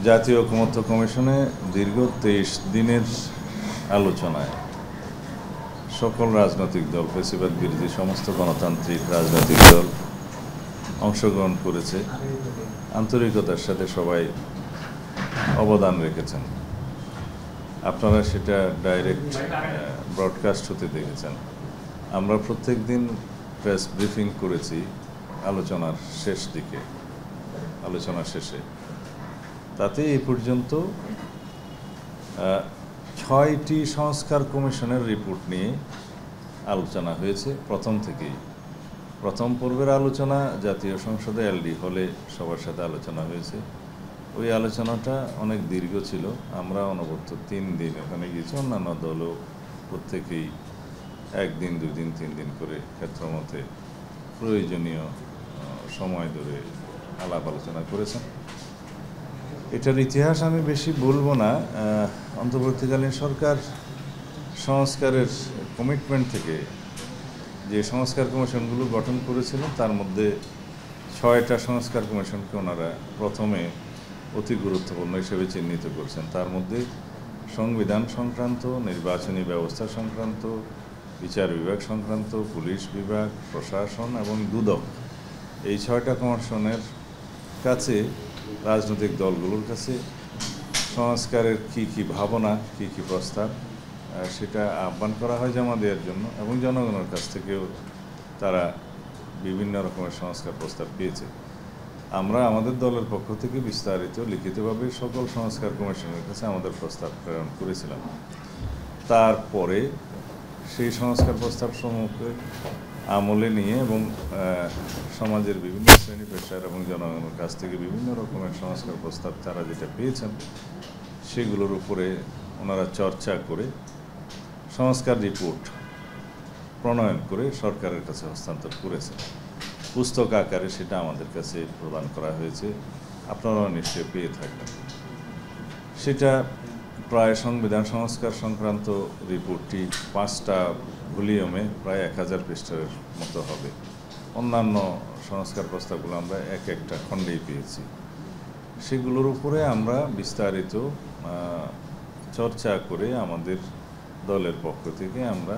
জাতীয় ঐকমত্য কমিশনে দীর্ঘ 23 দিনের আলোচনায় সকল রাজনৈতিক দল, ফ্যাসিবাদ বিরোধী সমস্ত গণতান্ত্রিক রাজনৈতিক দল অংশগ্রহণ করেছে। আন্তরিকতার সাথে সবাই অবদান রেখেছেন। আপনারা সেটা ডাইরেক্ট ব্রডকাস্ট হতে দেখেছেন। আমরা প্রত্যেক দিন প্রেস ব্রিফিং করেছি আলোচনার শেষে। তাতে এই পর্যন্ত 6টি সংস্কার কমিশনের রিপোর্ট নিয়ে আলোচনা হয়েছে। প্রথম পর্বের আলোচনা জাতীয় সংসদে এলডি হলে সবার সাথে আলোচনা হয়েছে। ওই আলোচনাটা অনেক দীর্ঘ ছিল। আমরা অনবরত 3 দিন ওখানে গিয়েছি। অন্যান্য দলও প্রত্যেকেই 1 দিন 2 দিন 3 দিন করে ক্ষেত্রমতে প্রয়োজনীয় সময় ধরে আলাপ আলোচনা করেছেন। এটার ইতিহাস আমি বেশি বলবো না। অন্তর্বর্তীকালীন সরকার সংস্কারের কমিটমেন্ট থেকে যে সংস্কার কমিশনগুলো গঠন করেছিলেন তার মধ্যে 6টা সংস্কার কমিশনকে ওনারা প্রথমে অতি গুরুত্বপূর্ণ হিসেবে চিহ্নিত করছেন। তার মধ্যে সংবিধান সংক্রান্ত, নির্বাচনী ব্যবস্থা সংক্রান্ত, বিচার বিভাগ সংক্রান্ত, পুলিশ বিভাগ, প্রশাসন এবং দুদক, এই 6টা কমিশনের কাছে রাজনৈতিক দলগুলোর কাছে সংস্কারের কী ভাবনা, কী প্রস্তাব, সেটা আহ্বান করা হয় জমা দেওয়ার জন্য। এবং জনগণের কাছ থেকেও তারা বিভিন্ন রকমের সংস্কার প্রস্তাব পেয়েছে। আমরা আমাদের দলের পক্ষ থেকে বিস্তারিত লিখিতভাবে সকল সংস্কার কমিশনের কাছে আমাদের প্রস্তাব প্রেরণ করেছিলাম। তারপরে সেই সংস্কার প্রস্তাব সমূহকে আমলে নিয়ে এবং সমাজের বিভিন্ন শ্রেণী পেশার এবং জনগণের কাছ থেকে বিভিন্ন রকমের সংস্কার প্রস্তাব তারা যেটা পেয়েছেন সেগুলোর উপরে ওনারা চর্চা করে সংস্কার রিপোর্ট প্রণয়ন করে সরকারের কাছে হস্তান্তর করেছেন। পুস্তক আকারে সেটা আমাদের কাছে প্রদান করা হয়েছে, আপনারাও নিশ্চয়ই পেয়ে থাকবেন। সেটা প্রায় সংবিধান সংস্কার সংক্রান্ত রিপোর্টটি 5টা ভলিউমে প্রায় 1000 পৃষ্ঠার মতো হবে। অন্যান্য সংস্কার প্রস্তাবগুলো আমরা একটা খণ্ডেই পেয়েছি। সেগুলোর উপরে আমরা বিস্তারিত চর্চা করে আমাদের দলের পক্ষ থেকে আমরা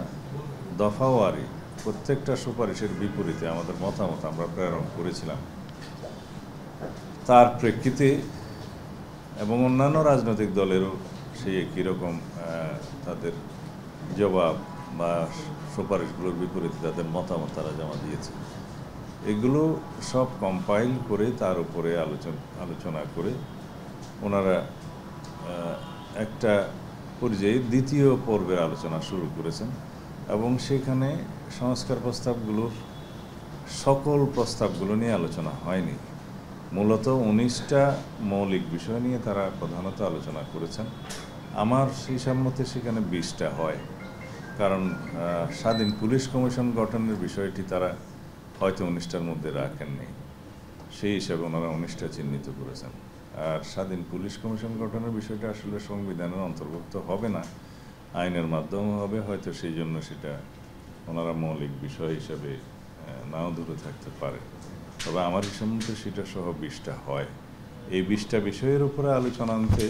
দফাওয়ারি প্রত্যেকটা সুপারিশের বিপরীতে আমাদের মতামত আমরা প্রেরণ করেছিলাম। তার প্রেক্ষিতে এবং অন্যান্য রাজনৈতিক দলেরও সেই একই রকম তাদের জবাব বা সুপারিশগুলোর বিপরীতে তাদের মতামত তারা জমা দিয়েছে। এগুলো সব কম্পাইল করে তার উপরে আলোচনা করে ওনারা একটা পর্যায়ে 2য় পর্বের আলোচনা শুরু করেছেন। এবং সেখানে সংস্কার প্রস্তাবগুলোর সকল প্রস্তাবগুলো নিয়ে আলোচনা হয়নি। মূলত 19টা মৌলিক বিষয় নিয়ে তারা প্রধানত আলোচনা করেছেন। আমার হিসাব মতে সেখানে 20টা হয়, কারণ স্বাধীন পুলিশ কমিশন গঠনের বিষয়টি তারা হয়তো 19টার মধ্যে রাখেননি। সেই হিসাবে ওনারা 19টা চিহ্নিত করেছেন। আর স্বাধীন পুলিশ কমিশন গঠনের বিষয়টা আসলে সংবিধানের অন্তর্ভুক্ত হবে না, আইনের মাধ্যমে হবে। হয়তো সেই জন্য সেটা ওনারা মৌলিক বিষয় হিসাবে নাও দূরে থাকতে পারে। তবে আমার হিসাব মতে সেটা সহ 20টা হয়। এই 20টা বিষয়ের উপরে আলোচনা আনতে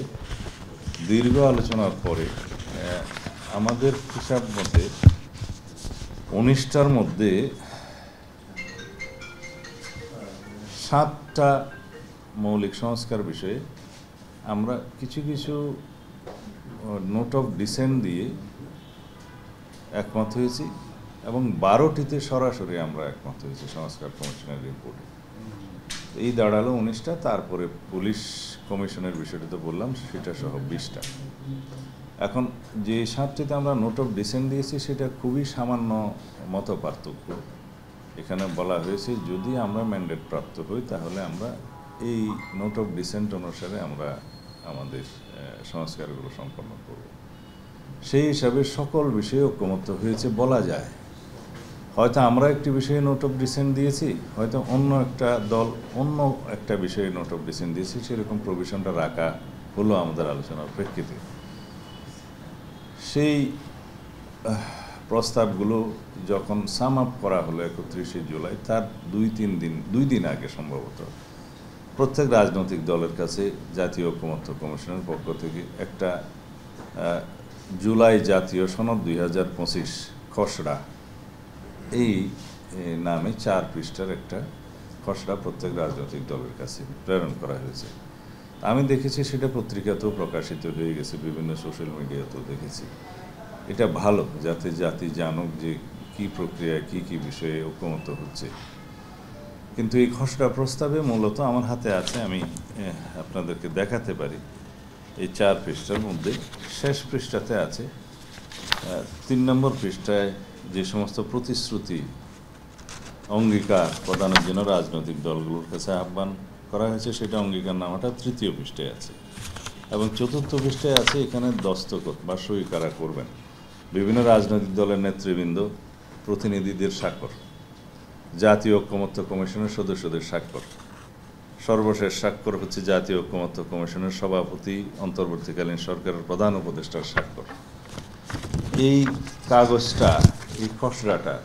দীর্ঘ আলোচনার পরে আমাদের হিসাব মতে 19টার মধ্যে 7টা মৌলিক সংস্কার বিষয়ে আমরা কিছু নোট অফ ডিসেন্ট দিয়ে একমত হয়েছি এবং 12টিতে সরাসরি আমরা একমত হয়েছি সংস্কার কমিশনের রিপোর্টে। এই দাঁড়ালো 19টা। তারপরে পুলিশ কমিশনের বিষয়টা তো বললাম, সেটা সহ 20টা। এখন যে 7টিতে আমরা নোট অফ ডিসেন্ট দিয়েছি সেটা খুবই সামান্য মত পার্থক্য। এখানে বলা হয়েছে যদি আমরা ম্যান্ডেট প্রাপ্ত হই তাহলে আমরা এই নোট অফ ডিসেন্ট অনুসারে আমরা আমাদের সংস্কারগুলো সম্পন্ন করব। সেই হিসাবে সকল বিষয়ে ঐকমত্য হয়েছে বলা যায়। হয়তো আমরা একটি বিষয়ে নোট অফ ডিসেন্ট দিয়েছি, হয়তো অন্য একটা দল অন্য একটা বিষয়ে নোট অফ ডিসেন্ট দিয়েছি, সেরকম প্রভিশনটা রাখা হলো আমাদের আলোচনার প্রেক্ষিতে। সেই প্রস্তাবগুলো যখন সাম আপ করা হলো 31শে জুলাই, তার 2 দিন আগে সম্ভবত প্রত্যেক রাজনৈতিক দলের কাছে জাতীয় ঐকমত্য কমিশনের পক্ষ থেকে একটা জুলাই জাতীয় সনদ 2025 খসড়া এই নামে 4 পৃষ্ঠার একটা খসড়া প্রত্যেক রাজনৈতিক দলের কাছে প্রেরণ করা হয়েছে। আমি দেখেছি সেটা পত্রিকাতেও প্রকাশিত হয়ে গেছে, বিভিন্ন সোশ্যাল মিডিয়াতেও দেখেছি। এটা ভালো, যাতে জাতি জানুক যে কী প্রক্রিয়ায় কী কী বিষয়ে ঐকমত্য হচ্ছে। কিন্তু এই খসড়া প্রস্তাবে মূলত আমার হাতে আছে, আমি আপনাদেরকে দেখাতে পারি। এই 4 পৃষ্ঠার মধ্যে শেষ পৃষ্ঠাতে আছে 3 নম্বর পৃষ্ঠায় যে সমস্ত প্রতিশ্রুতি অঙ্গীকার প্রদানের জন্য রাজনৈতিক দলগুলোর কাছে আহ্বান করা হয়েছে, সেটা অঙ্গীকার নামাটা 3য় পৃষ্ঠায় আছে এবং 4র্থ পৃষ্ঠায় আছে এখানে দস্তখত বা সই কারা করবেন বিভিন্ন রাজনৈতিক দলের নেতৃবৃন্দ, প্রতিনিধিদের স্বাক্ষর, জাতীয় ঐকমত্য কমিশনের সদস্যদের স্বাক্ষর, সর্বশেষ স্বাক্ষর হচ্ছে জাতীয় ঐকমত্য কমিশনের সভাপতি, অন্তর্বর্তীকালীন সরকারের প্রধান উপদেষ্টার স্বাক্ষর। এই কাগজটা, এই খসড়াটা,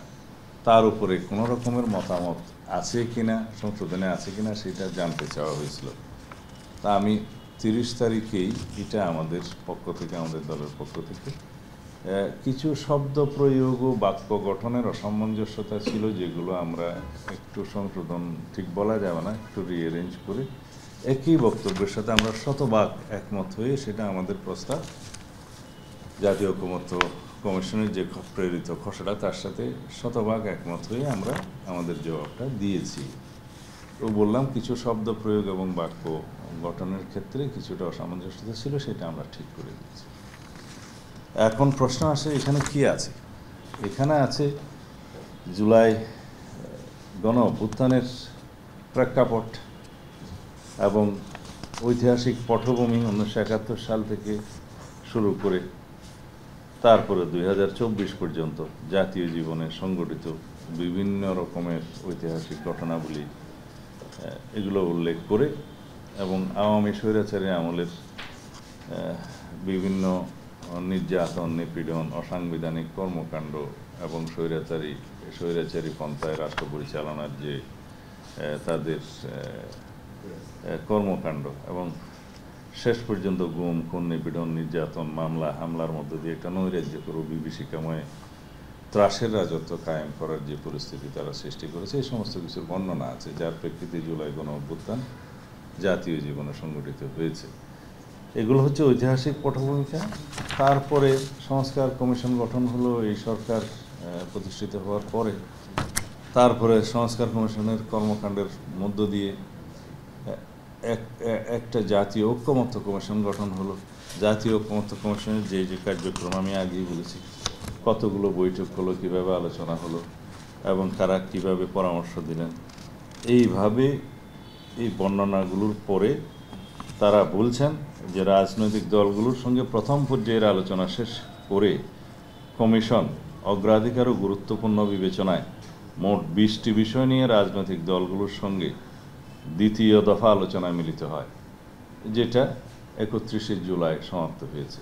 তার উপরে কোনো রকমের মতামত আছে কিনা, সংশোধনে আছে কিনা সেটা জানতে চাওয়া হয়েছিল। তা আমি 30 তারিখেই এটা আমাদের পক্ষ থেকে, আমাদের দলের পক্ষ থেকে কিছু শব্দ প্রয়োগ ও বাক্য গঠনের অসামঞ্জস্যতা ছিল, যেগুলো আমরা একটু সংশোধন, ঠিক বলা যাবে না, একটু রিঅ্যারেঞ্জ করে একই বক্তব্যের সাথে আমরা শতভাগ একমত হয়ে সেটা আমাদের প্রস্তাব জাতীয় ঐকমত্য কমিশনের যে প্রেরিত খসড়া তার সাথে শতভাগ একমত হয়ে আমরা আমাদের জবাবটা দিয়েছি। তো বললাম কিছু শব্দ প্রয়োগ এবং বাক্য গঠনের ক্ষেত্রে কিছুটা অসামঞ্জস্যতা ছিল, সেটা আমরা ঠিক করে দিয়েছি। এখন প্রশ্ন আসে এখানে কি আছে। এখানে আছে জুলাই গণ অভ্যুত্থানের প্রেক্ষাপট এবং ঐতিহাসিক পটভূমি 1971 সাল থেকে শুরু করে তারপরে 2024 পর্যন্ত জাতীয় জীবনে সংগঠিত বিভিন্ন রকমের ঐতিহাসিক ঘটনাবলী, এগুলো উল্লেখ করে এবং আওয়ামী স্বৈরাচারী আমলের বিভিন্ন নির্যাতন, নিপীড়ন, অসাংবিধানিক কর্মকাণ্ড এবং স্বৈরাচারী পন্থায় রাষ্ট্র পরিচালনার যে তাদের কর্মকাণ্ড এবং শেষ পর্যন্ত গুম, খুন, নিপীড়ন, নির্যাতন, মামলা হামলার মধ্য দিয়ে একটা নৈরাজ্যকর ও বিভীষিকাময় ত্রাসের রাজত্ব কায়েম করার যে পরিস্থিতি তারা সৃষ্টি করেছে, এই সমস্ত কিছুর বর্ণনা আছে, যার প্রেক্ষিতে জুলাই গণ অভ্যুত্থান জাতীয় জীবনে সংগঠিত হয়েছে। এগুলো হচ্ছে ঐতিহাসিক পটভূমিকা। তারপরে সংস্কার কমিশন গঠন হলো এই সরকার প্রতিষ্ঠিত হওয়ার পরে। তারপরে সংস্কার কমিশনের কর্মকাণ্ডের মধ্য দিয়ে একটা জাতীয় ঐকমত্য কমিশন গঠন হলো। জাতীয় ঐকমত্য কমিশনের যে যে কার্যক্রম আমি আগেই বলেছি, কতগুলো বৈঠক হলো, কীভাবে আলোচনা হলো এবং কারা কীভাবে পরামর্শ দিলেন, এইভাবে এই বর্ণনাগুলোর পরে তারা বলছেন যে রাজনৈতিক দলগুলোর সঙ্গে প্রথম পর্যায়ের আলোচনা শেষ করে কমিশন অগ্রাধিকার ও গুরুত্বপূর্ণ বিবেচনায় মোট 20টি বিষয় নিয়ে রাজনৈতিক দলগুলোর সঙ্গে দ্বিতীয় দফা আলোচনায় মিলিত হয়, যেটা 31শে জুলাই সমাপ্ত হয়েছে।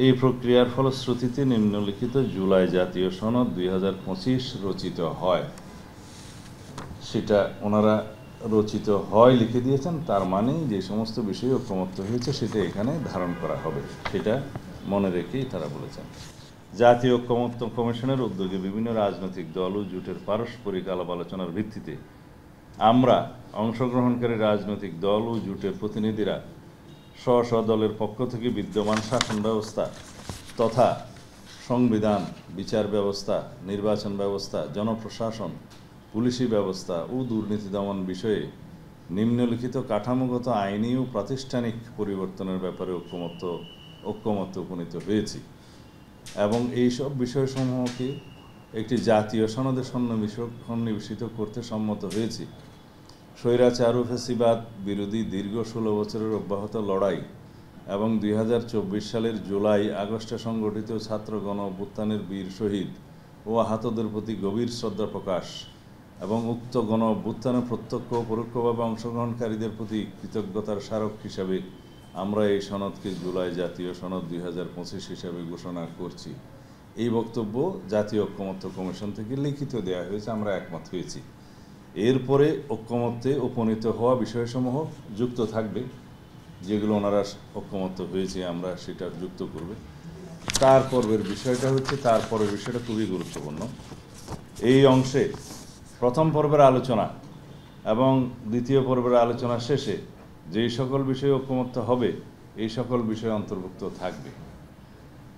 এই প্রক্রিয়ার ফলশ্রুতিতে নিম্নলিখিত জুলাই জাতীয় সনদ 2025 রচিত হয়। সেটা ওনারা রচিত হয় লিখে দিয়েছেন, তার মানে যে সমস্ত বিষয়ে ঐকমত্য হয়েছে সেটা এখানে ধারণ করা হবে, সেটা মনে রেখেই তারা বলেছেন। জাতীয় ঐকমত্য কমিশনের উদ্যোগে বিভিন্ন রাজনৈতিক দল ও জোটের পারস্পরিক আলাপ আলোচনার ভিত্তিতে আমরা অংশগ্রহণকারী রাজনৈতিক দল ও জোটের প্রতিনিধিরা স্ব স্ব দলের পক্ষ থেকে বিদ্যমান শাসন ব্যবস্থা তথা সংবিধান, বিচার ব্যবস্থা, নির্বাচন ব্যবস্থা, জনপ্রশাসন, পুলিশি ব্যবস্থা ও দুর্নীতি দমন বিষয়ে নিম্নলিখিত কাঠামোগত আইনি ও প্রাতিষ্ঠানিক পরিবর্তনের ব্যাপারে ঐকমত্যে উপনীত হয়েছি এবং এইসব বিষয়সমূহকে একটি জাতীয় সনদে সন্নিবেশিত করতে সম্মত হয়েছি। স্বৈরাচার ও ফ্যাসিবাদ বিরোধী দীর্ঘ 16 বছরের অব্যাহত লড়াই এবং 2024 সালের জুলাই আগস্টে সংগঠিত ছাত্র গণ অভ্যুত্থানের বীর শহীদ ও আহতদের প্রতি গভীর শ্রদ্ধা প্রকাশ এবং উক্ত গণ অভ্যুত্থানে প্রত্যক্ষ ও পরোক্ষভাবে অংশগ্রহণকারীদের প্রতি কৃতজ্ঞতার স্মারক হিসাবে আমরা এই সনদকে জুলাই জাতীয় সনদ 2025 হিসাবে ঘোষণা করছি। এই বক্তব্য জাতীয় ঐকমত্য কমিশন থেকে লিখিত দেওয়া হয়েছে, আমরা একমত হয়েছি। এরপরে ঐক্যমত্যে উপনীত হওয়া বিষয়সমূহ যুক্ত থাকবে, যেগুলো ওনারা ঐক্যমত্য হয়েছে আমরা সেটা যুক্ত করবে। তারপরের বিষয়টা হচ্ছে, তারপরের বিষয়টা খুবই গুরুত্বপূর্ণ। এই অংশে প্রথম পর্বের আলোচনা এবং দ্বিতীয় পর্বের আলোচনা শেষে যেই সকল বিষয় ঐক্যমত্য হবে এই সকল বিষয় অন্তর্ভুক্ত থাকবে।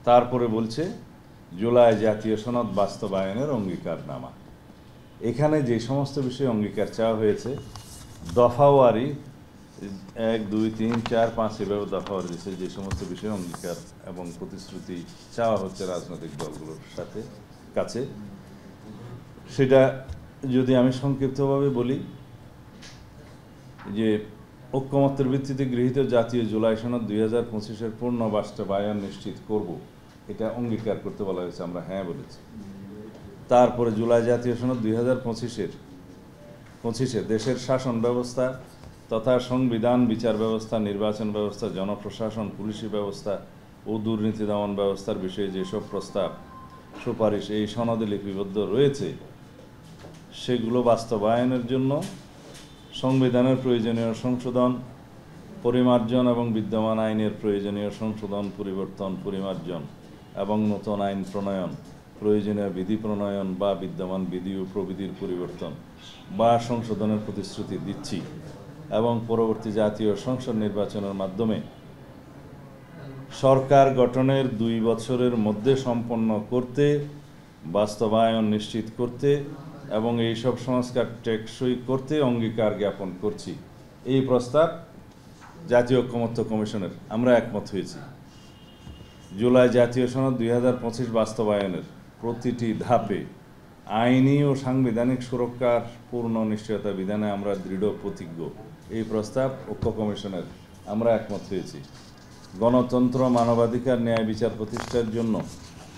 তারপরে বলছে জুলাই জাতীয় সনদ বাস্তবায়নের অঙ্গীকারনামা। এখানে যে সমস্ত বিষয়ে অঙ্গীকার চাওয়া হয়েছে দফাওয়ারি 1, 2, 3, 4, 5 এভাবে দফাওয়ারি দিচ্ছে, যে সমস্ত বিষয়ে অঙ্গীকার এবং প্রতিশ্রুতি চাওয়া হচ্ছে রাজনৈতিক দলগুলোর কাছে, সেটা যদি আমি সংক্ষিপ্তভাবে বলি যে ঐক্যমত্যের ভিত্তিতে গৃহীত জাতীয় জুলাই সনদ 2025-এর পূর্ণ বাস্তবায়ন নিশ্চিত করব, এটা অঙ্গীকার করতে বলা হয়েছে, আমরা হ্যাঁ বলেছি। তারপরে জুলাই জাতীয় সনদ 2025-এ দেশের শাসন ব্যবস্থা তথা সংবিধান, বিচার ব্যবস্থা, নির্বাচন ব্যবস্থা, জনপ্রশাসন, পুলিশি ব্যবস্থা ও দুর্নীতি দমন ব্যবস্থার বিষয়ে যেসব প্রস্তাব সুপারিশ এই সনদে লিপিবদ্ধ রয়েছে সেগুলো বাস্তবায়নের জন্য সংবিধানের প্রয়োজনীয় সংশোধন, পরিমার্জন এবং বিদ্যমান আইনের প্রয়োজনীয় সংশোধন, পরিবর্তন, পরিমার্জন এবং নতুন আইন প্রণয়ন, প্রয়োজনীয় বিধি প্রণয়ন বা বিদ্যমান বিধি ও প্রবিধির পরিবর্তন বা সংশোধনের প্রতিশ্রুতি দিচ্ছি এবং পরবর্তী জাতীয় সংসদ নির্বাচনের মাধ্যমে সরকার গঠনের 2 বছরের মধ্যে সম্পন্ন করতে, বাস্তবায়ন নিশ্চিত করতে এবং এইসব সংস্কার টেকসই করতে অঙ্গীকার জ্ঞাপন করছি। এই প্রস্তাব জাতীয় ঐক্যমত্য কমিশনের, আমরা একমত হয়েছি। জুলাই জাতীয় সনদ 2025 বাস্তবায়নের প্রতিটি ধাপে আইনি ও সাংবিধানিক সুরক্ষার পূর্ণ নিশ্চয়তা বিধানে আমরা দৃঢ় প্রতিজ্ঞ। এই প্রস্তাব ঐক্য কমিশনের, আমরা একমত হয়েছি। গণতন্ত্র, মানবাধিকার, ন্যায় বিচার প্রতিষ্ঠার জন্য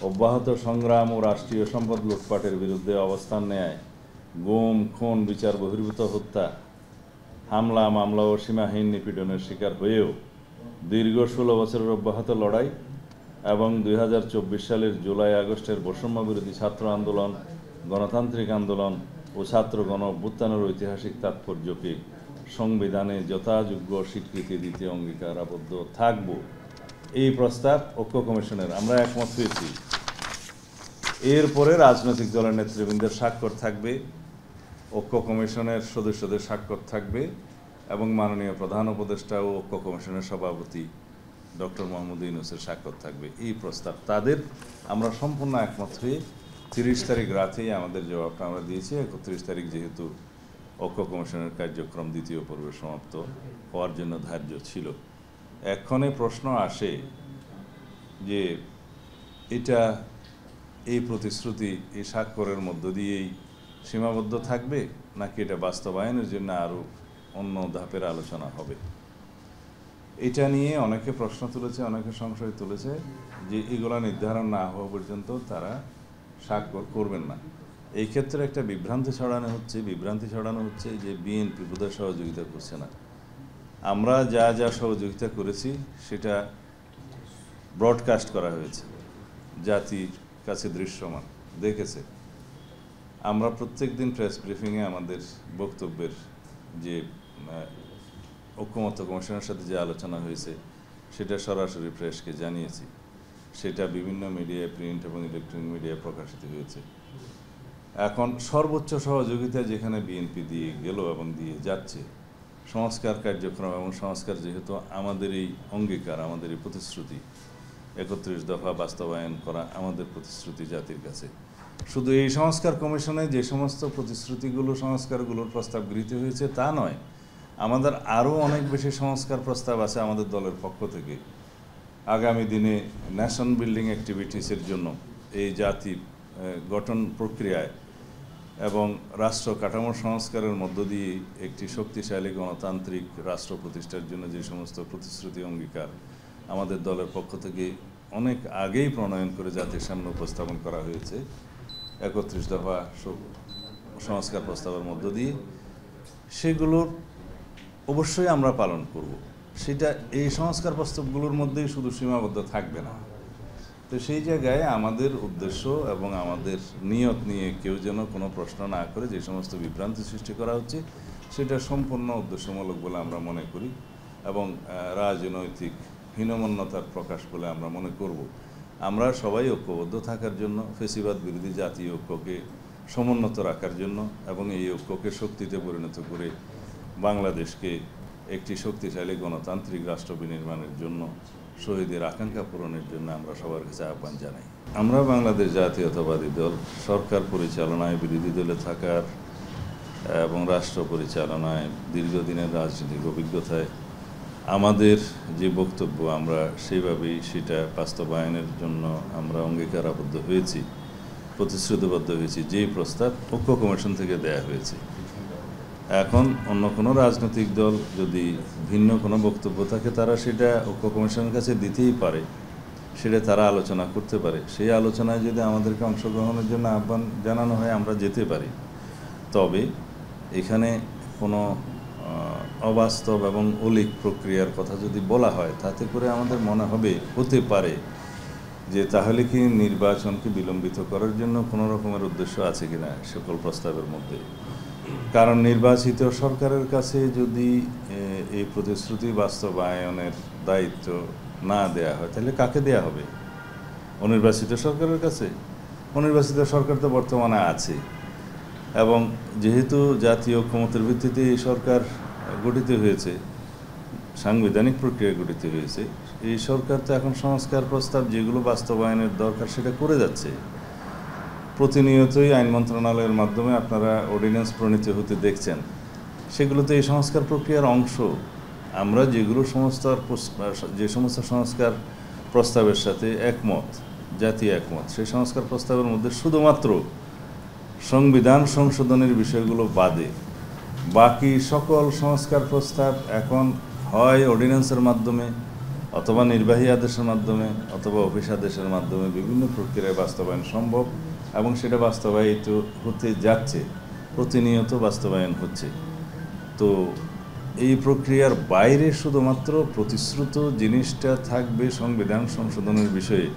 অব্যাহত সংগ্রাম ও রাষ্ট্রীয় সম্পদ লুটপাটের বিরুদ্ধে অবস্থান নেয় গুম, খুন, বিচার বহির্ভূত হত্যা, হামলা, মামলা ও সীমাহীন নিপীড়নের শিকার হয়েও দীর্ঘ 16 বছরের অব্যাহত লড়াই এবং 2024 সালের জুলাই আগস্টের বৈষম্য বিরোধী ছাত্র আন্দোলন, গণতান্ত্রিক আন্দোলন ও ছাত্র গণ অভ্যুত্থানের ঐতিহাসিক তাৎপর্যকে সংবিধানে যথাযোগ্য স্বীকৃতি দিতে অঙ্গীকারাবদ্ধ থাকব। এই প্রস্তাব ঐক্য কমিশনের, আমরা একমত হয়েছি। এরপরে রাজনৈতিক দলের নেতৃবৃন্দের স্বাক্ষর থাকবে, ঐক্য কমিশনের সদস্যদের স্বাক্ষর থাকবে এবং মাননীয় প্রধান উপদেষ্টা ও ঐক্য কমিশনের সভাপতি ডক্টর মোহাম্মদ ইউনূসের স্বাক্ষর থাকবে। এই প্রস্তাব তাদের, আমরা সম্পূর্ণ একমত হয়ে 30 তারিখ রাতেই আমাদের জবাবটা আমরা দিয়েছি। 31 তারিখ যেহেতু ঐক্য কমিশনের কার্যক্রম দ্বিতীয় পর্বে সমাপ্ত হওয়ার জন্য ধার্য ছিল। এক্ষণে প্রশ্ন আসে যে এটা, এই প্রতিশ্রুতি, এই স্বাক্ষরের মধ্য দিয়েই সীমাবদ্ধ থাকবে নাকি এটা বাস্তবায়নের জন্য আরও অন্য ধাপের আলোচনা হবে? এটা নিয়ে অনেকে প্রশ্ন তুলেছে, অনেকে সংশয় তুলেছে যে এগুলো নির্ধারণ না হওয়া পর্যন্ত তারা স্বাক্ষর করবেন না। এই ক্ষেত্রে একটা বিভ্রান্তি ছড়ানো হচ্ছে যে বিএনপি বোধহয় সহযোগিতা করছে না। আমরা যা যা সহযোগিতা করেছি সেটা ব্রডকাস্ট করা হয়েছে, জাতির কাছে দৃশ্যমান দেখেছে। আমরা প্রত্যেক দিন প্রেস ব্রিফিংয়ে আমাদের বক্তব্যের যে ঐক্যমত্য কমিশনের সাথে যে আলোচনা হয়েছে সেটা সরাসরি প্রেসকে জানিয়েছি। সেটা বিভিন্ন মিডিয়ায়, প্রিন্ট এবং ইলেকট্রনিক মিডিয়ায় প্রকাশিত হয়েছে। এখন সর্বোচ্চ সহযোগিতা যেখানে বিএনপি দিয়ে গেল এবং দিয়ে যাচ্ছে, সংস্কার কার্যক্রম এবং সংস্কার যেহেতু আমাদের এই অঙ্গীকার, আমাদের এই প্রতিশ্রুতি, 31 দফা বাস্তবায়ন করা আমাদের প্রতিশ্রুতি জাতির কাছে। শুধু এই সংস্কার কমিশনে যে সমস্ত প্রতিশ্রুতিগুলো, সংস্কারগুলোর প্রস্তাব গৃহীত হয়েছে তা নয়, আমাদের আরও অনেক বেশি সংস্কার প্রস্তাব আছে আমাদের দলের পক্ষ থেকে। আগামী দিনে ন্যাশন বিল্ডিং অ্যাক্টিভিটিসের জন্য এই জাতি গঠন প্রক্রিয়ায় এবং রাষ্ট্র কাঠামো সংস্কারের মধ্য দিয়ে একটি শক্তিশালী গণতান্ত্রিক রাষ্ট্র প্রতিষ্ঠার জন্য যে সমস্ত প্রতিশ্রুতি, অঙ্গীকার আমাদের দলের পক্ষ থেকে অনেক আগেই প্রণয়ন করে জাতির সামনে উপস্থাপন করা হয়েছে 31 দফা সংস্কার প্রস্তাবের মধ্য দিয়ে, সেগুলোর অবশ্যই আমরা পালন করব। সেটা এই সংস্কার প্রস্তাবগুলোর মধ্যেই শুধু সীমাবদ্ধ থাকবে না। তো সেই জায়গায় আমাদের উদ্দেশ্য এবং আমাদের নিয়ত নিয়ে কেউ যেন কোনো প্রশ্ন না করে যে সমস্ত বিভ্রান্তি সৃষ্টি করা হচ্ছে সেটা সম্পূর্ণ উদ্দেশ্যমূলক বলে আমরা মনে করি এবং রাজনৈতিক হীনমন্যতার প্রকাশ বলে আমরা মনে করব। আমরা সবাই ঐক্যবদ্ধ থাকার জন্য, ফেসিবাদ বিরোধী জাতীয় ঐক্যকে সমুন্নত রাখার জন্য এবং এই ঐক্যকে শক্তিতে পরিণত করে বাংলাদেশকে একটি শক্তিশালী গণতান্ত্রিক রাষ্ট্র বিনির্মাণের জন্য, শহীদের আকাঙ্ক্ষা পূরণের জন্য আমরা সবার কাছে আহ্বান জানাই। আমরা বাংলাদেশ জাতীয়তাবাদী দল সরকার পরিচালনায় বিরোধী দলে থাকার এবং রাষ্ট্র পরিচালনায় দীর্ঘদিনের রাজনৈতিক অভিজ্ঞতায় আমাদের যে বক্তব্য আমরা সেইভাবেই সেটা বাস্তবায়নের জন্য আমরা অঙ্গীকারাবদ্ধ হয়েছি, প্রতিশ্রুতিবদ্ধ হয়েছি। যেই প্রস্তাব ঐক্য কমিশন থেকে দেয়া হয়েছে, এখন অন্য কোনো রাজনৈতিক দল যদি ভিন্ন কোনো বক্তব্য থাকে তারা সেটা ঐক্য কমিশনের কাছে দিতেই পারে, সেটা তারা আলোচনা করতে পারে। সেই আলোচনায় যদি আমাদেরকে অংশগ্রহণের জন্য আহ্বান জানানো হয় আমরা যেতে পারি। তবে এখানে কোনো অবাস্তব এবং অলীক প্রক্রিয়ার কথা যদি বলা হয় তাতে করে আমাদের মনে হতে পারে যে তাহলে কি নির্বাচনকে বিলম্বিত করার জন্য কোনো রকমের উদ্দেশ্য আছে কিনা সকল প্রস্তাবের মধ্যে। কারণ নির্বাচিত সরকারের কাছে যদি এই প্রতিশ্রুতি বাস্তবায়নের দায়িত্ব না দেয়া হয় তাহলে কাকে দেয়া হবে? অনির্বাচিত সরকারের কাছে? অনির্বাচিত সরকার তো বর্তমানে আছে এবং যেহেতু জাতীয় ঐক্যমতের ভিত্তিতে এই সরকার গঠিত হয়েছে, সাংবিধানিক প্রক্রিয়া গঠিত হয়েছে, এই সরকার তো এখন সংস্কার প্রস্তাব যেগুলো বাস্তবায়নের দরকার সেটা করে যাচ্ছে। প্রতিনিয়তই আইন মন্ত্রণালয়ের মাধ্যমে আপনারা অর্ডিন্যান্স প্রণীত হতে দেখছেন, সেগুলো তো এই সংস্কার প্রক্রিয়ার অংশ। আমরা যে সমস্ত সংস্কার প্রস্তাবের সাথে একমত, জাতীয় একমত, সেই সংস্কার প্রস্তাবের মধ্যে শুধুমাত্র সংবিধান সংশোধনের বিষয়গুলো বাদে বাকি সকল সংস্কার প্রস্তাব এখন হয় অর্ডিন্যান্সের মাধ্যমে অথবা নির্বাহী আদেশের মাধ্যমে অথবা অফিস আদেশের মাধ্যমে বিভিন্ন প্রক্রিয়ায় বাস্তবায়ন সম্ভব এবং সেটা বাস্তবায়িত হতে যাচ্ছে, প্রতিনিয়ত বাস্তবায়ন হচ্ছে। তো এই প্রক্রিয়ার বাইরে শুধুমাত্র প্রতিশ্রুত জিনিসটা থাকবে সংবিধান সংশোধনের বিষয়ে।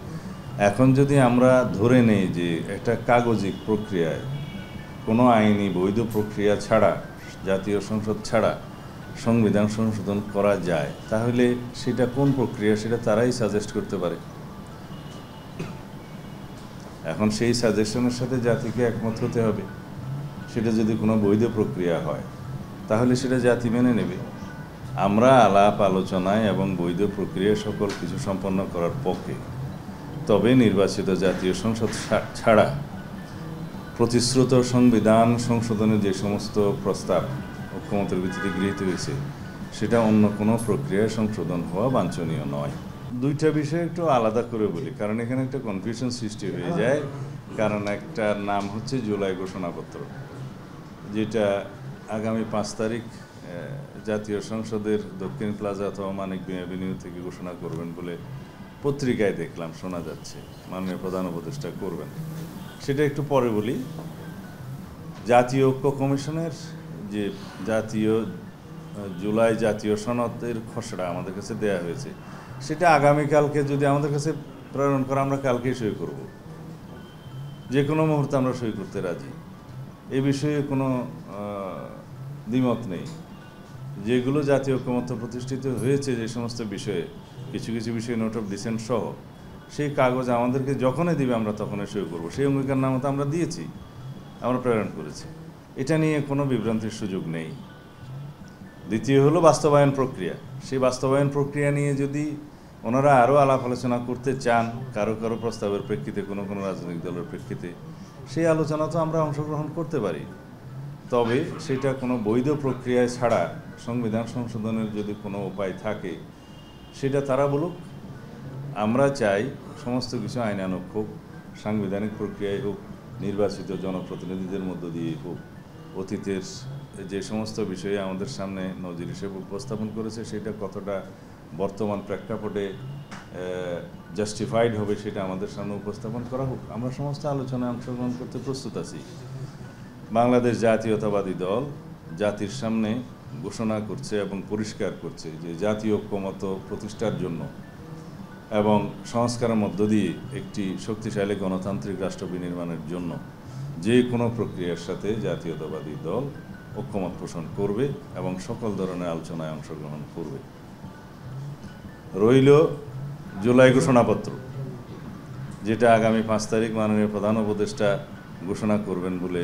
এখন যদি আমরা ধরে নেই যে একটা কাগজিক প্রক্রিয়ায় কোনো আইনি বৈধ প্রক্রিয়া ছাড়া, জাতীয় সংসদ ছাড়া সংবিধান সংশোধন করা যায়, তাহলে সেটা কোন প্রক্রিয়া সেটা তারাই সাজেস্ট করতে পারে। এখন সেই সাজেশনের সাথে জাতিকে একমত হতে হবে। সেটা যদি কোনো বৈধ প্রক্রিয়া হয় তাহলে সেটা জাতি মেনে নেবে। আমরা আলাপ আলোচনায় এবং বৈধ প্রক্রিয়া সকল কিছু সম্পন্ন করার পক্ষে। তবে নির্বাচিত জাতীয় সংসদ ছাড়া প্রতিশ্রুত সংবিধান সংশোধনের যে সমস্ত প্রস্তাব ঐক্যমতের ভিত্তিতে গৃহীত হয়েছে সেটা অন্য কোনো প্রক্রিয়ায় সংশোধন হওয়া বাঞ্ছনীয় নয়। দুইটা বিষয় একটু আলাদা করে বলি, কারণ এখানে একটা কনফিউশন সৃষ্টি হয়ে যায়। কারণ একটার নাম হচ্ছে জুলাই ঘোষণাপত্র, যেটা আগামী 5 তারিখ জাতীয় সংসদের দক্ষিণ প্লাজা অথবা মানিক মিয়া এভিনিউ থেকে ঘোষণা করবেন বলে পত্রিকায় দেখলাম, শোনা যাচ্ছে মাননীয় প্রধান উপদেষ্টা করবেন। সেটা একটু পরে বলি। জাতীয় ঐক্য কমিশনের যে জুলাই জাতীয় সনদের খসড়া আমাদের কাছে দেয়া হয়েছে, সেটা আগামীকালকে যদি আমাদের কাছে প্রেরণ করা, আমরা কালকেই সই করব। যে কোনো মুহূর্তে আমরা সই করতে রাজি, এ বিষয়ে কোনো দ্বিমত নেই। যেগুলো জাতীয় ঐক্যমত্য প্রতিষ্ঠিত হয়েছে যে সমস্ত বিষয়ে, কিছু কিছু বিষয়ে নোট অফ ডিসেন্ট সহ, সেই কাগজ আমাদেরকে যখনই দিবে আমরা তখনই সই করব। সেই অঙ্গীকারনামাটা আমরা দিয়েছি, আমরা প্রেরণ করেছি। এটা নিয়ে কোনো বিভ্রান্তির সুযোগ নেই। দ্বিতীয় হলো বাস্তবায়ন প্রক্রিয়া। সেই বাস্তবায়ন প্রক্রিয়া নিয়ে যদি ওনারা আরও আলাপ আলোচনা করতে চান, কারো কারো প্রস্তাবের প্রেক্ষিতে, কোনো কোনো রাজনৈতিক দলের প্রেক্ষিতে, সেই আলোচনা তো আমরা অংশগ্রহণ করতে পারি। তবে সেটা কোনো বৈধ প্রক্রিয়ায় ছাড়া সংবিধান সংশোধনের যদি কোনো উপায় থাকে সেটা তারা বলুক। আমরা চাই সমস্ত কিছু আইনানুগ হোক, সাংবিধানিক প্রক্রিয়ায় হোক, নির্বাচিত জনপ্রতিনিধিদের মধ্য দিয়ে হোক। অতীতের যে সমস্ত বিষয়ে আমাদের সামনে নজির হিসেবে উপস্থাপন করেছে সেটা কতটা বর্তমান প্রেক্ষাপটে জাস্টিফাইড হবে সেটা আমাদের সামনে উপস্থাপন করা হোক। আমরা সমস্ত আলোচনায় অংশগ্রহণ করতে প্রস্তুত আছি। বাংলাদেশ জাতীয়তাবাদী দল জাতির সামনে ঘোষণা করছে এবং পরিষ্কার করছে যে জাতীয় ঐক্যমত্য প্রতিষ্ঠার জন্য এবং সংস্কারের মধ্য দিয়ে একটি শক্তিশালী গণতান্ত্রিক রাষ্ট্র বিনির্মাণের জন্য যে কোনো প্রক্রিয়ার সাথে জাতীয়তাবাদী দল ঐক্যমত পোষণ করবে এবং সকল ধরনের আলোচনায় অংশগ্রহণ করবে। রইল জুলাই ঘোষণাপত্র, যেটা আগামী 5 তারিখ মাননীয় প্রধান উপদেষ্টা ঘোষণা করবেন বলে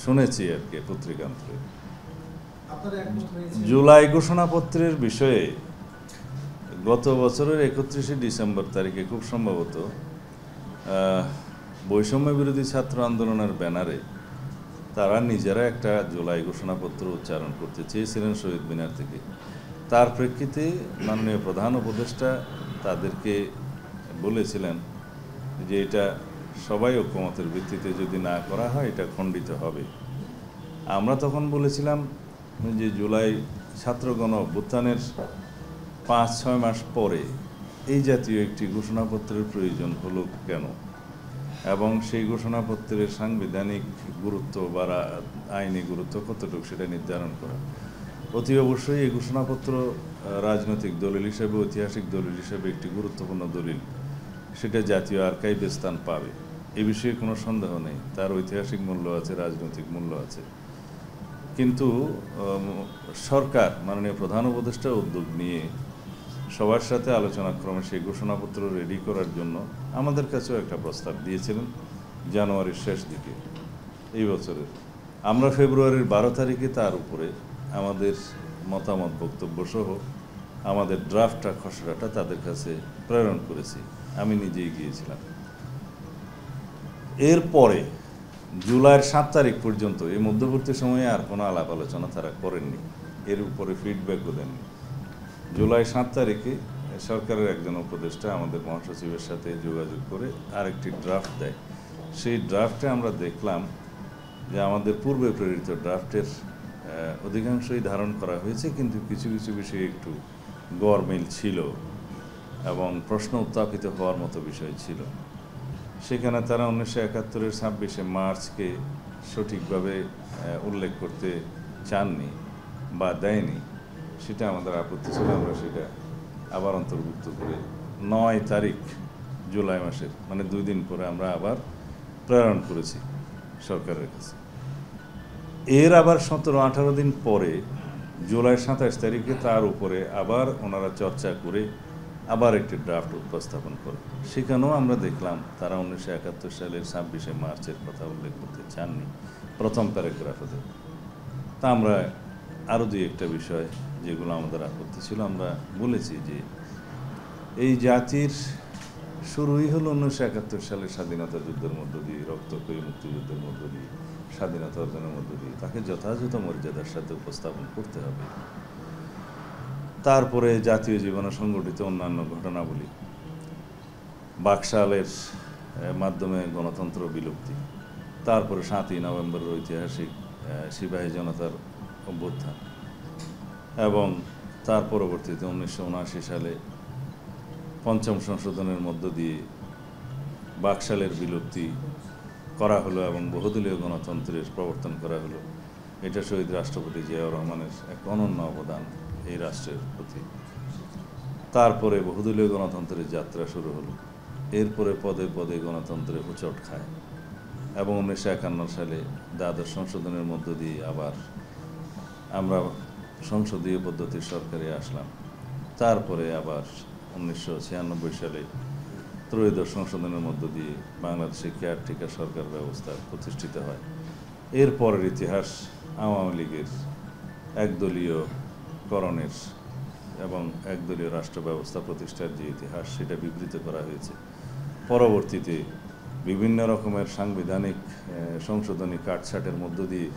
শুনেছি আর কি পত্রিকান্তরে। জুলাই ঘোষণাপত্রের বিষয়ে গত বছরের 31শে ডিসেম্বর তারিখে খুব সম্ভবত বৈষম্য বিরোধী ছাত্র আন্দোলনের ব্যানারে তারা নিজেরা একটা জুলাই ঘোষণাপত্র উচ্চারণ করতে চেয়েছিলেন শহীদ মিনার থেকে। তার প্রেক্ষিতে মাননীয় প্রধান উপদেষ্টা তাদেরকে বলেছিলেন যে এটা সবাই ঐক্যমতের ভিত্তিতে যদি না করা হয় এটা খণ্ডিত হবে। আমরা তখন বলেছিলাম যে জুলাই ছাত্রগণ অভ্যুত্থানের 5-6 মাস পরে এই জাতীয় একটি ঘোষণাপত্রের প্রয়োজন হলো কেন, এবং সেই ঘোষণাপত্রের সাংবিধানিক গুরুত্ব বা আইনি গুরুত্ব কতটুকু সেটা নির্ধারণ করা। অতি অবশ্যই এই ঘোষণাপত্র রাজনৈতিক দলিল হিসেবে, ঐতিহাসিক দলিল হিসেবে একটি গুরুত্বপূর্ণ দলিল, সেটা জাতীয় আর্কাইভে স্থান পাবে, এ বিষয়ে কোনো সন্দেহ নেই। তার ঐতিহাসিক মূল্য আছে, রাজনৈতিক মূল্য আছে। কিন্তু সরকার মাননীয় প্রধান উপদেষ্টা উদ্যোগ নিয়ে সবার সাথে আলোচনা ক্রমে সেই ঘোষণাপত্র রেডি করার জন্য আমাদের কাছেও একটা প্রস্তাব দিয়েছিলেন জানুয়ারির শেষ দিকে এই বছরের। আমরা ফেব্রুয়ারির 12 তারিখে তার উপরে আমাদের মতামত বক্তব্য সহ আমাদের ড্রাফটটা খসড়াটা তাদের কাছে প্রেরণ করেছি, আমি নিজেই গিয়েছিলাম। এরপরে জুলাইয়ের 7 তারিখ পর্যন্ত এই মধ্যবর্তী সময়ে আর কোনো আলাপ আলোচনা তারা করেননি, এর উপরে ফিডব্যাকও দেননি। জুলাই 7 তারিখে সরকারের একজন উপদেষ্টা আমাদের মহাসচিবের সাথে যোগাযোগ করে আরেকটি ড্রাফট দেয়। সেই ড্রাফটে আমরা দেখলাম যে আমাদের পূর্বে প্রেরিত ড্রাফটের অধিকাংশই ধারণ করা হয়েছে, কিন্তু কিছু কিছু বিষয়ে একটু গরমিল ছিল এবং প্রশ্ন উত্থাপিত হওয়ার মতো বিষয় ছিল। সেখানে তারা 1971-এর 26শে মার্চকে সঠিকভাবে উল্লেখ করতে চাননি বা দেয়নি, সেটা আমাদের আপত্তি ছিল। আমরা সেটা আবার অন্তর্ভুক্ত করে 9 তারিখ জুলাই মাসের, মানে 2 দিন পরে আমরা আবার প্রেরণ করেছি সরকারের কাছে। এর আবার 17-18 দিন পরে জুলাই 27 তারিখে তার উপরে আবার ওনারা চর্চা করে আবার একটি ড্রাফট উপস্থাপন করে। সেখানেও আমরা দেখলাম তারা 1971 সালের 26শে মার্চের কথা উল্লেখ করতে চাননি প্রথম প্যারাগ্রাফে। তা আমরা আরও 2-1টা বিষয় যেগুলো আমাদের আপত্তি ছিল আমরা বলেছি যে এই জাতির শুরুই হলো 1971 সালের স্বাধীনতা যুদ্ধের মধ্য দিয়ে, রক্তক্ষয়ী মুক্তিযুদ্ধের মধ্য দিয়ে, স্বাধীনতা অর্জনের মধ্য দিয়ে। তাকে যথাযথ মর্যাদার সাথে উপস্থাপন করতে হবে। তারপরে জাতীয় জীবনে সংঘটিত অন্যান্য ঘটনাবলী, বাকশালের মাধ্যমে গণতন্ত্র বিলুপ্তি, তারপরে 7ই নভেম্বরের ঐতিহাসিক সিপাহী জনতার অভ্যুত্থান, এবং তার পরবর্তীতে 1979 সালে 5ম সংশোধনের মধ্য দিয়ে বাকশালের বিলুপ্তি করা হলো এবং বহুদলীয় গণতন্ত্রের প্রবর্তন করা হলো। এটা শহীদ রাষ্ট্রপতি জিয়াউর রহমানের এক অনন্য অবদান এই রাষ্ট্রের প্রতি। তারপরে বহুদলীয় গণতন্ত্রের যাত্রা শুরু হলো। এরপরে পদে পদে গণতন্ত্রে হোঁচট খায় এবং 1951 সালে দ্বাদশ সংশোধনের মধ্য দিয়ে আবার আমরা সংসদীয় পদ্ধতির সরকারে আসলাম। তারপরে আবার 1996 সালে ত্রয়োদশ সংশোধনের মধ্য দিয়ে বাংলাদেশে কেয়ারটেকার সরকার ব্যবস্থা প্রতিষ্ঠিত হয়। এরপরের ইতিহাস আওয়ামী লীগের একদলীয় করণের এবং একদলীয় রাষ্ট্র ব্যবস্থা প্রতিষ্ঠার যে ইতিহাস, সেটা বিবৃত করা হয়েছে। পরবর্তীতে বিভিন্ন রকমের সাংবিধানিক সংশোধনী কাটছাটের মধ্য দিয়ে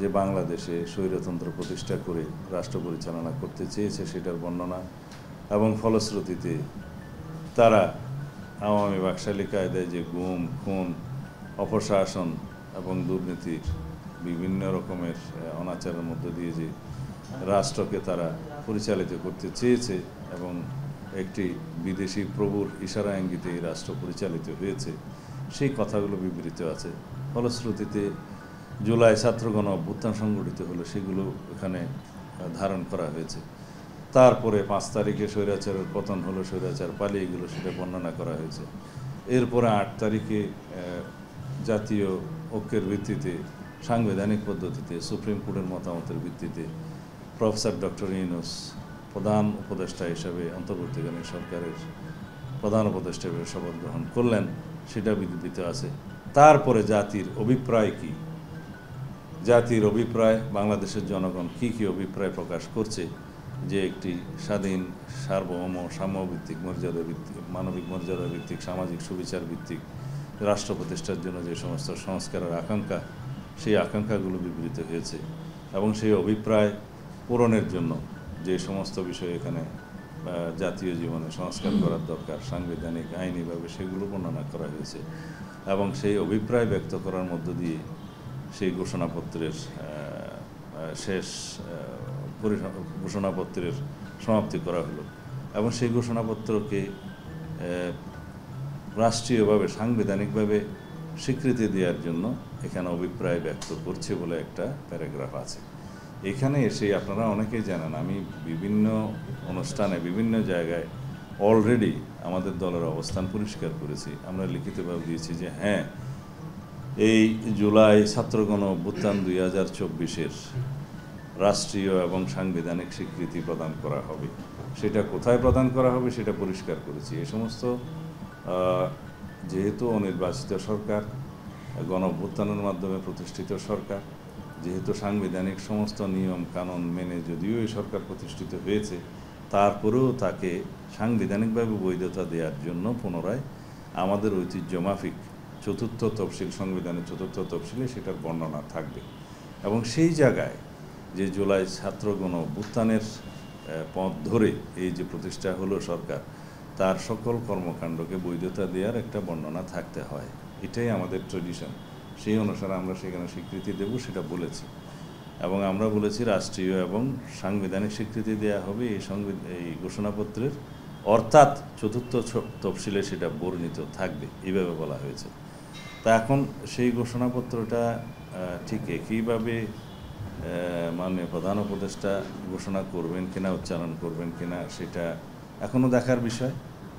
যে বাংলাদেশে স্বৈরতন্ত্র প্রতিষ্ঠা করে রাষ্ট্র পরিচালনা করতে চেয়েছে সেটার বর্ণনা, এবং ফলশ্রুতিতে তারা আওয়ামী বাকশালী কায়দায় যে গুম, খুন, অপশাসন এবং দুর্নীতির বিভিন্ন রকমের অনাচারের মধ্য দিয়ে যে রাষ্ট্রকে তারা পরিচালিত করতে চেয়েছে এবং একটি বিদেশি প্রভুর ইশারা ইঙ্গিতে এই রাষ্ট্র পরিচালিত হয়েছে, সেই কথাগুলো বিবৃত আছে। ফলশ্রুতিতে জুলাই ছাত্রগণ অভ্যুত্থান সংগঠিত হলো, সেগুলো এখানে ধারণ করা হয়েছে। তারপরে 5 তারিখে স্বৈরাচারের পতন হলো, স্বৈরাচার পালিয়ে গেল, সেটা বর্ণনা করা হয়েছে। এরপরে 8 তারিখে জাতীয় ঐক্যের ভিত্তিতে সাংবিধানিক পদ্ধতিতে সুপ্রিম কোর্টের মতামতের ভিত্তিতে প্রফেসর ডক্টর ইউনূস প্রধান উপদেষ্টা হিসাবে অন্তর্বর্তীকালীন সরকারের প্রধান উপদেষ্টা হিসেবে শপথ গ্রহণ করলেন, সেটা বিধৃত আছে। তারপরে জাতির অভিপ্রায় কি, জাতির অভিপ্রায়, বাংলাদেশের জনগণ কি কি অভিপ্রায় প্রকাশ করছে যে একটি স্বাধীন, সার্বভৌম, সাম্যভিত্তিক, মর্যাদা ভিত্তিক, মানবিক মর্যাদা ভিত্তিক, সামাজিক সুবিচার ভিত্তিক রাষ্ট্র প্রতিষ্ঠার জন্য যে সমস্ত সংস্কারের আকাঙ্ক্ষা, সেই আকাঙ্ক্ষাগুলো বিবৃত হয়েছে এবং সেই অভিপ্রায় পূরণের জন্য যে সমস্ত বিষয় এখানে জাতীয় জীবনে সংস্কার করার দরকার, সাংবিধানিক আইনিভাবে, সেগুলো বর্ণনা করা হয়েছে এবং সেই অভিপ্রায় ব্যক্ত করার মধ্য দিয়ে সেই ঘোষণাপত্রের শেষ ঘোষণাপত্রের সমাপ্তি করা হলো এবং সেই ঘোষণাপত্রকে রাষ্ট্রীয়ভাবে, সাংবিধানিকভাবে স্বীকৃতি দেওয়ার জন্য এখানে অভিপ্রায় ব্যক্ত করছে বলে একটা প্যারাগ্রাফ আছে। এখানে এসে আপনারা অনেকেই জানেন, আমি বিভিন্ন অনুষ্ঠানে, বিভিন্ন জায়গায় অলরেডি আমাদের দলের অবস্থান পরিষ্কার করেছি। আমরা লিখিতভাবে দিয়েছি যে হ্যাঁ, এই জুলাই ছাত্রগণ অভ্যুত্থান 2024-এর রাষ্ট্রীয় এবং সাংবিধানিক স্বীকৃতি প্রদান করা হবে। সেটা কোথায় প্রদান করা হবে সেটা পরিষ্কার করেছি। এই সমস্ত যেহেতু অনির্বাচিত সরকার, গণ অভ্যুত্থানের মাধ্যমে প্রতিষ্ঠিত সরকার, যেহেতু সাংবিধানিক সমস্ত নিয়ম কানুন মেনে যদিও এই সরকার প্রতিষ্ঠিত হয়েছে, তারপরেও তাকে সাংবিধানিকভাবে বৈধতা দেওয়ার জন্য পুনরায় আমাদের ঐতিহ্য মাফিক চতুর্থ তফসিল, সংবিধানের চতুর্থ তফসিলে সেটার বর্ণনা থাকবে এবং সেই জায়গায় যে জুলাই ছাত্র গণ অভ্যুত্থানের পথ ধরে এই যে প্রতিষ্ঠা হলো সরকার, তার সকল কর্মকাণ্ডকে বৈধতা দেওয়ার একটা বর্ণনা থাকতে হয়। এটাই আমাদের ট্রেডিশন। সেই অনুসারে আমরা সেখানে স্বীকৃতি দেব, সেটা বলেছি এবং আমরা বলেছি রাষ্ট্রীয় এবং সাংবিধানিক স্বীকৃতি দেওয়া হবে এই ঘোষণাপত্রের, অর্থাৎ চতুর্থ তফসিলে সেটা বর্ণিত থাকবে, এইভাবে বলা হয়েছে। তা এখন সেই ঘোষণাপত্রটা ঠিক একইভাবে মাননীয় প্রধান উপদেষ্টা ঘোষণা করবেন কিনা, উচ্চারণ করবেন কিনা, সেটা এখনও দেখার বিষয়।